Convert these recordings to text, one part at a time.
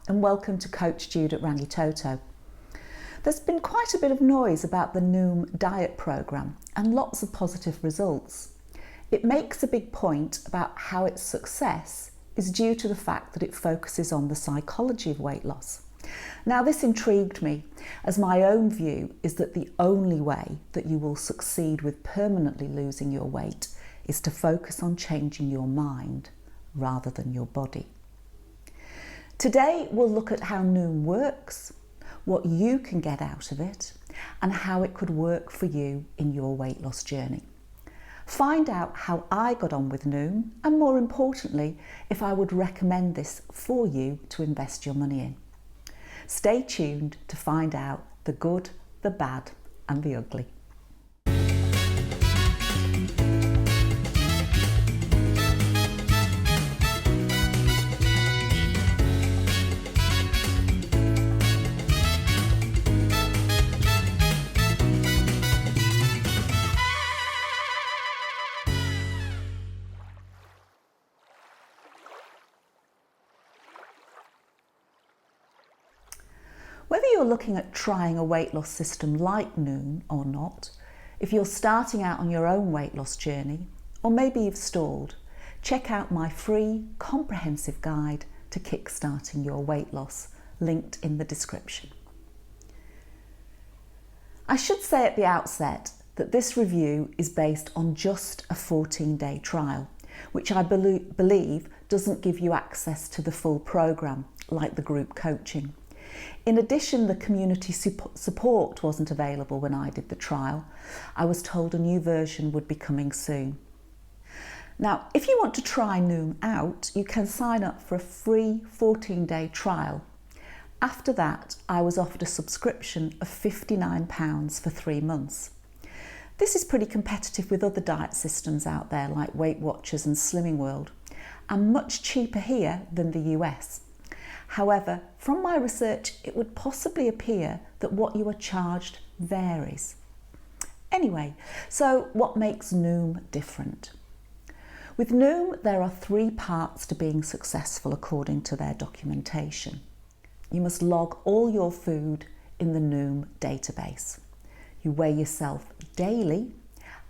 and welcome to Coach Jude at Randy Toto. There's been quite a bit of noise about the Noom diet programme and lots of positive results. It makes a big point about how its success is due to the fact that it focuses on the psychology of weight loss. Now, this intrigued me, as my own view is that the only way that you will succeed with permanently losing your weight is to focus on changing your mind rather than your body. Today, we'll look at how Noom works, what you can get out of it, and how it could work for you in your weight loss journey. Find out how I got on with Noom, and more importantly, if I would recommend this for you to invest your money in. Stay tuned to find out the good, the bad, and the ugly. Whether you're looking at trying a weight loss system like Noom or not, if you're starting out on your own weight loss journey, or maybe you've stalled, check out my free comprehensive guide to kickstarting your weight loss, linked in the description. I should say at the outset that this review is based on just a 14-day trial, which I believe doesn't give you access to the full programme like the group coaching. In addition, the community support wasn't available when I did the trial. I was told a new version would be coming soon. Now, if you want to try Noom out, you can sign up for a free 14-day trial. After that, I was offered a subscription of £59 for 3 months. This is pretty competitive with other diet systems out there like Weight Watchers and Slimming World, and much cheaper here than the US. However, from my research, it would possibly appear that what you are charged varies. Anyway, so what makes Noom different? With Noom, there are 3 parts to being successful according to their documentation. You must log all your food in the Noom database. You weigh yourself daily,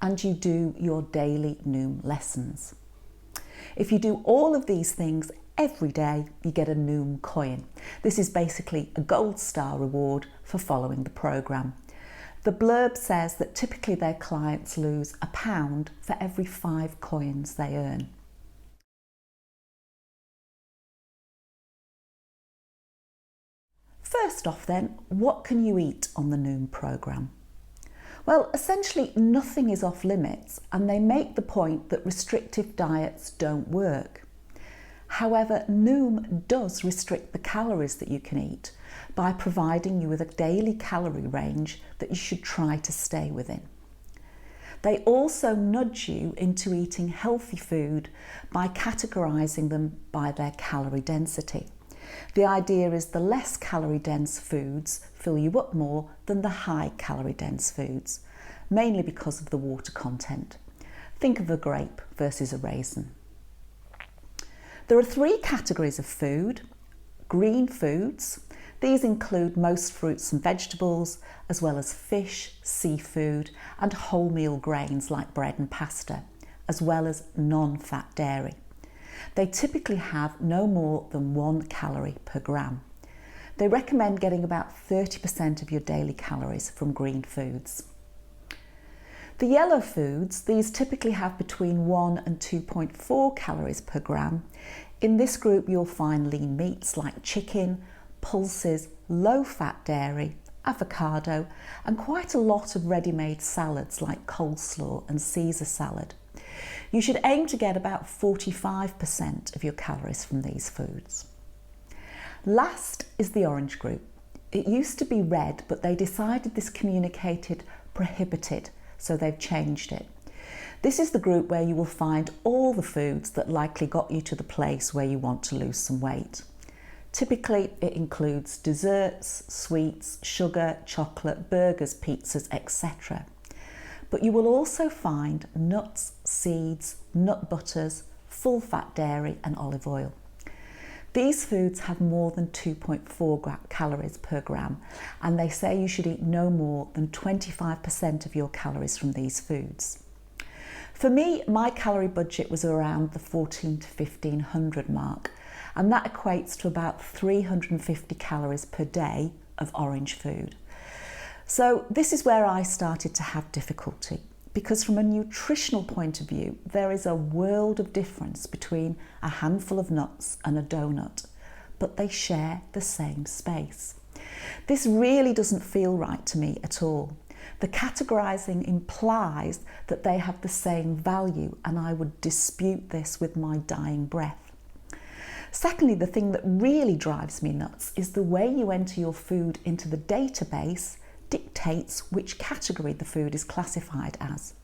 and you do your daily Noom lessons. If you do all of these things every day, you get a Noom coin. This is basically a gold star reward for following the programme. The blurb says that typically their clients lose £1 for every 5 coins they earn. First off then, what can you eat on the Noom programme? Well, essentially nothing is off limits, and they make the point that restrictive diets don't work. However, Noom does restrict the calories that you can eat by providing you with a daily calorie range that you should try to stay within. They also nudge you into eating healthy food by categorising them by their calorie density. The idea is the less calorie dense foods fill you up more than the high calorie dense foods, mainly because of the water content. Think of a grape versus a raisin. There are 3 categories of food. Green foods. These include most fruits and vegetables, as well as fish, seafood, and wholemeal grains like bread and pasta, as well as non-fat dairy. They typically have no more than 1 calorie per gram. They recommend getting about 30% of your daily calories from green foods. The yellow foods, these typically have between 1 and 2.4 calories per gram. In this group, you'll find lean meats like chicken, pulses, low-fat dairy, avocado, and quite a lot of ready-made salads like coleslaw and Caesar salad. You should aim to get about 45% of your calories from these foods. Last is the orange group. It used to be red, but they decided this communicated prohibited, so they've changed it. This is the group where you will find all the foods that likely got you to the place where you want to lose some weight. Typically, it includes desserts, sweets, sugar, chocolate, burgers, pizzas, etc. But you will also find nuts, seeds, nut butters, full-fat dairy and olive oil. These foods have more than 2.4 calories per gram, and they say you should eat no more than 25% of your calories from these foods. For me, my calorie budget was around the 14 to 1500 mark, and that equates to about 350 calories per day of orange food. So this is where I started to have difficulty, because from a nutritional point of view, there is a world of difference between a handful of nuts and a donut, but they share the same space. This really doesn't feel right to me at all. The categorising implies that they have the same value, and I would dispute this with my dying breath. Secondly, the thing that really drives me nuts is the way you enter your food into the database dictates which category the food is classified as.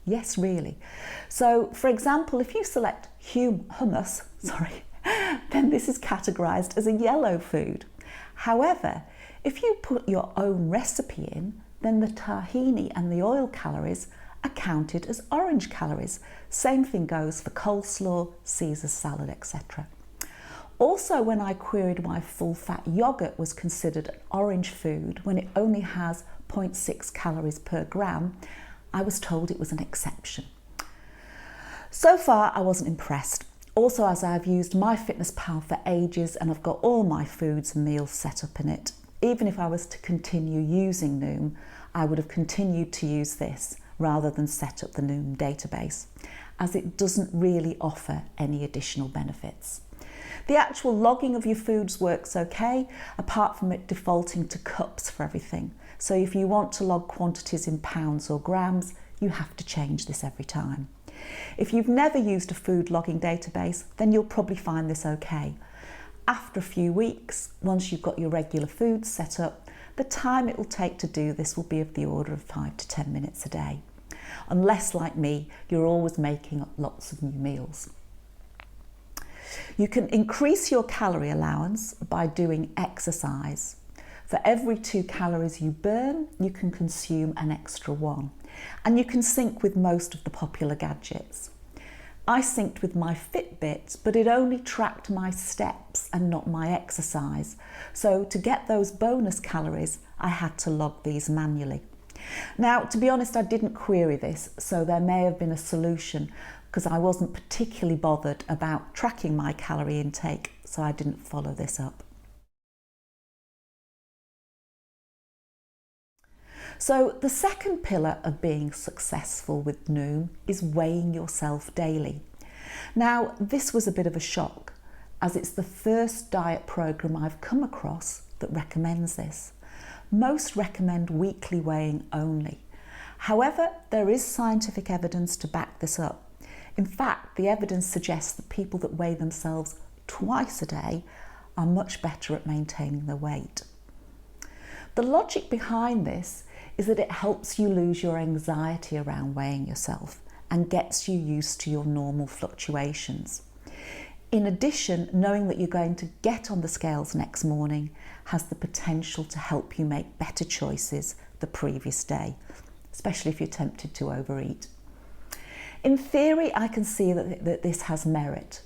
Yes, really. So, for example, if you select hummus, then this is categorised as a yellow food. However, if you put your own recipe in, then the tahini and the oil calories are counted as orange calories. Same thing goes for coleslaw, Caesar salad, etc. Also, when I queried why full-fat yogurt was considered an orange food when it only has 0.6 calories per gram, I was told it was an exception. So far, I wasn't impressed. Also, as I've used MyFitnessPal for ages and I've got all my foods and meals set up in it, even if I was to continue using Noom, I would have continued to use this rather than set up the Noom database, as it doesn't really offer any additional benefits. The actual logging of your foods works okay, apart from it defaulting to cups for everything. So if you want to log quantities in pounds or grams, you have to change this every time. If you've never used a food logging database, then you'll probably find this okay. After a few weeks, once you've got your regular foods set up, the time it will take to do this will be of the order of 5 to 10 minutes a day. Unless, like me, you're always making up lots of new meals. You can increase your calorie allowance by doing exercise. For every 2 calories you burn, you can consume an extra 1. And you can sync with most of the popular gadgets. I synced with my Fitbit, but it only tracked my steps and not my exercise. So to get those bonus calories, I had to log these manually. Now, to be honest, I didn't query this, so there may have been a solution, because I wasn't particularly bothered about tracking my calorie intake, so I didn't follow this up. So the second pillar of being successful with Noom is weighing yourself daily. Now, this was a bit of a shock, as it's the first diet program I've come across that recommends this. Most recommend weekly weighing only. However, there is scientific evidence to back this up. In fact, the evidence suggests that people that weigh themselves twice a day are much better at maintaining their weight. The logic behind this is that it helps you lose your anxiety around weighing yourself and gets you used to your normal fluctuations. In addition, knowing that you're going to get on the scales next morning has the potential to help you make better choices the previous day, especially if you're tempted to overeat. In theory, I can see that this has merit,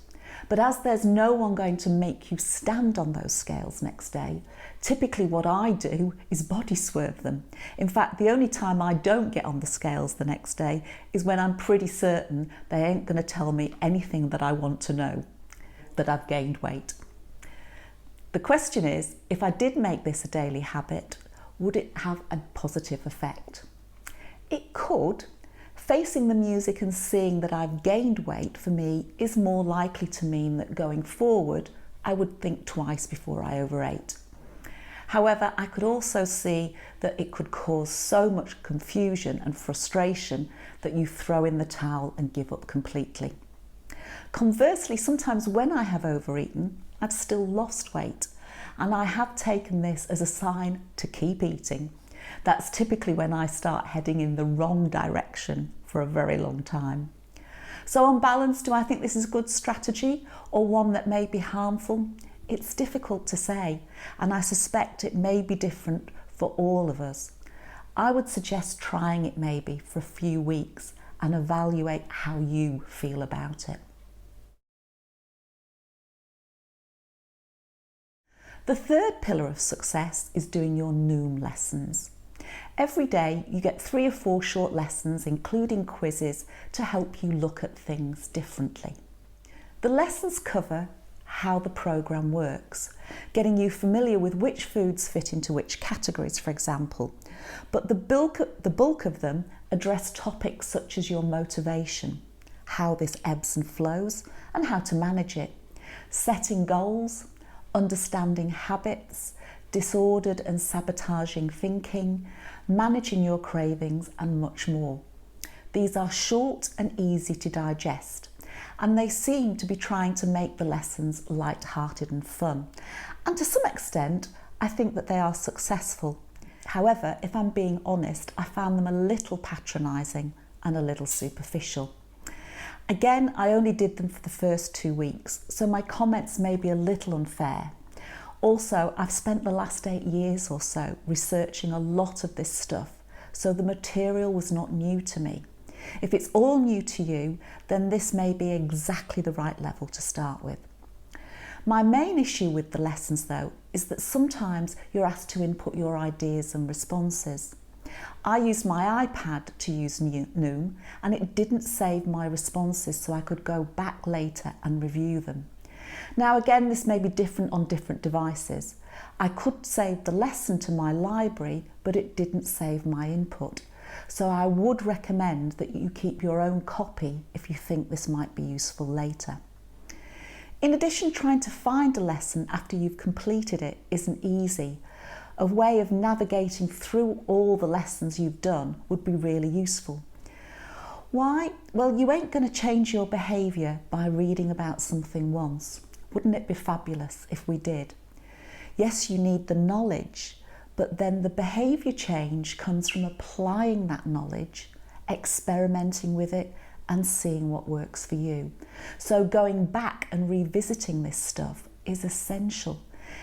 but as there's no one going to make you stand on those scales next day, typically what I do is body swerve them. In fact, the only time I don't get on the scales the next day is when I'm pretty certain they ain't going to tell me anything that I want to know, that I've gained weight. The question is, if I did make this a daily habit, would it have a positive effect? It could. Facing the music and seeing that I've gained weight for me is more likely to mean that going forward, I would think twice before I overate. However, I could also see that it could cause so much confusion and frustration that you throw in the towel and give up completely. Conversely, sometimes when I have overeaten, I've still lost weight, and I have taken this as a sign to keep eating. That's typically when I start heading in the wrong direction for a very long time. So on balance, do I think this is a good strategy or one that may be harmful? It's difficult to say, and I suspect it may be different for all of us. I would suggest trying it maybe for a few weeks and evaluate how you feel about it. The third pillar of success is doing your Noom lessons. Every day you get 3 or 4 short lessons, including quizzes, to help you look at things differently. The lessons cover how the programme works, getting you familiar with which foods fit into which categories, for example. But the bulk of them address topics such as your motivation, how this ebbs and flows, and how to manage it, setting goals, understanding habits, disordered and sabotaging thinking, managing your cravings, and much more. These are short and easy to digest, and they seem to be trying to make the lessons light-hearted and fun. And to some extent, I think that they are successful. However, if I'm being honest, I found them a little patronising and a little superficial. Again, I only did them for the first 2 weeks, so my comments may be a little unfair. Also, I've spent the last 8 years or so researching a lot of this stuff, so the material was not new to me. If it's all new to you, then this may be exactly the right level to start with. My main issue with the lessons, though, is that sometimes you're asked to input your ideas and responses. I used my iPad to use Noom, and it didn't save my responses, so I could go back later and review them. Now again, this may be different on different devices. I could save the lesson to my library, but it didn't save my input. So I would recommend that you keep your own copy if you think this might be useful later. In addition, trying to find a lesson after you've completed it isn't easy. A way of navigating through all the lessons you've done would be really useful. Why? Well, you ain't going to change your behaviour by reading about something once. Wouldn't it be fabulous if we did? Yes, you need the knowledge, but then the behaviour change comes from applying that knowledge, experimenting with it, and seeing what works for you. So going back and revisiting this stuff is essential.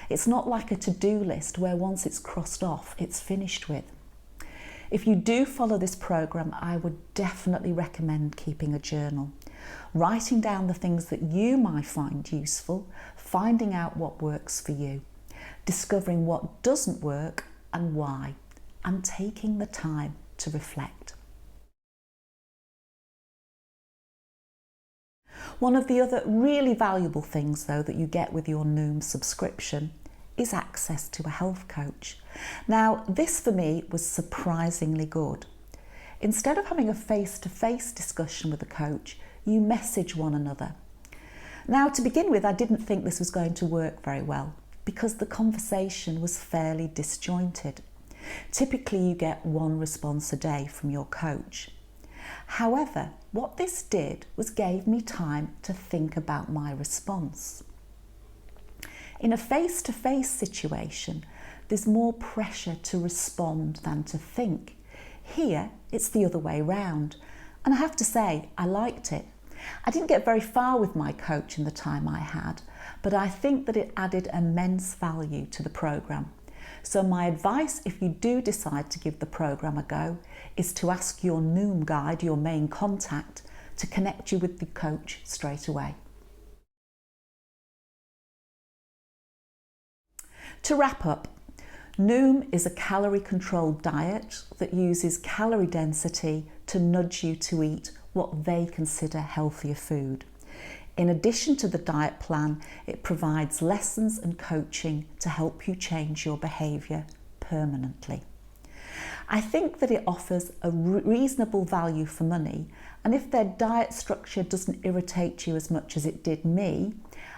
It's not like a to-do list where once it's crossed off, it's finished with. If you do follow this programme, I would definitely recommend keeping a journal. Writing down the things that you might find useful, finding out what works for you, discovering what doesn't work and why, and taking the time to reflect. One of the other really valuable things, though, that you get with your Noom subscription is access to a health coach. Now, this for me was surprisingly good. Instead of having a face-to-face discussion with a coach, you message one another. Now, to begin with, I didn't think this was going to work very well because the conversation was fairly disjointed. Typically, you get 1 response a day from your coach. However, what this did was gave me time to think about my response. In a face-to-face situation, there's more pressure to respond than to think. Here, it's the other way round. And I have to say, I liked it. I didn't get very far with my coach in the time I had, but I think that it added immense value to the programme. So my advice, if you do decide to give the programme a go, is to ask your Noom guide, your main contact, to connect you with the coach straight away. To wrap up, Noom is a calorie-controlled diet that uses calorie density to nudge you to eat what they consider healthier food. In addition to the diet plan, it provides lessons and coaching to help you change your behaviour permanently. I think that it offers a reasonable value for money, and if their diet structure doesn't irritate you as much as it did me,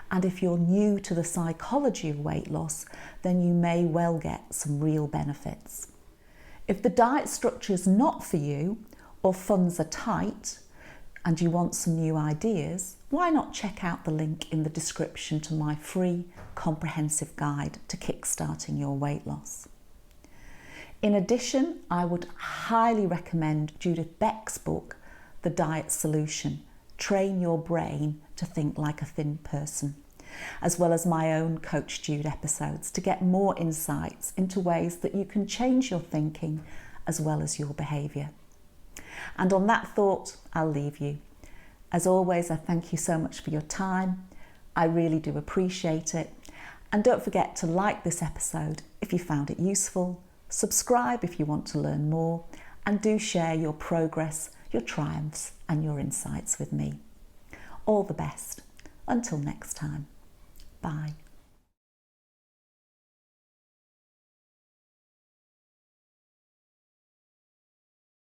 and if you're new to the psychology of weight loss, then you may well get some real benefits. If the diet structure is not for you, or funds are tight, and you want some new ideas, why not check out the link in the description to my free comprehensive guide to kickstarting your weight loss. In addition, I would highly recommend Judith Beck's book, The Diet Solution, Train Your Brain to Think Like a Thin Person, as well as my own Coach Jude episodes to get more insights into ways that you can change your thinking as well as your behaviour. And on that thought, I'll leave you. As always, I thank you so much for your time. I really do appreciate it. And don't forget to like this episode if you found it useful, subscribe if you want to learn more, and do share your progress, your triumphs, and your insights with me. All the best. Until next time. Bye.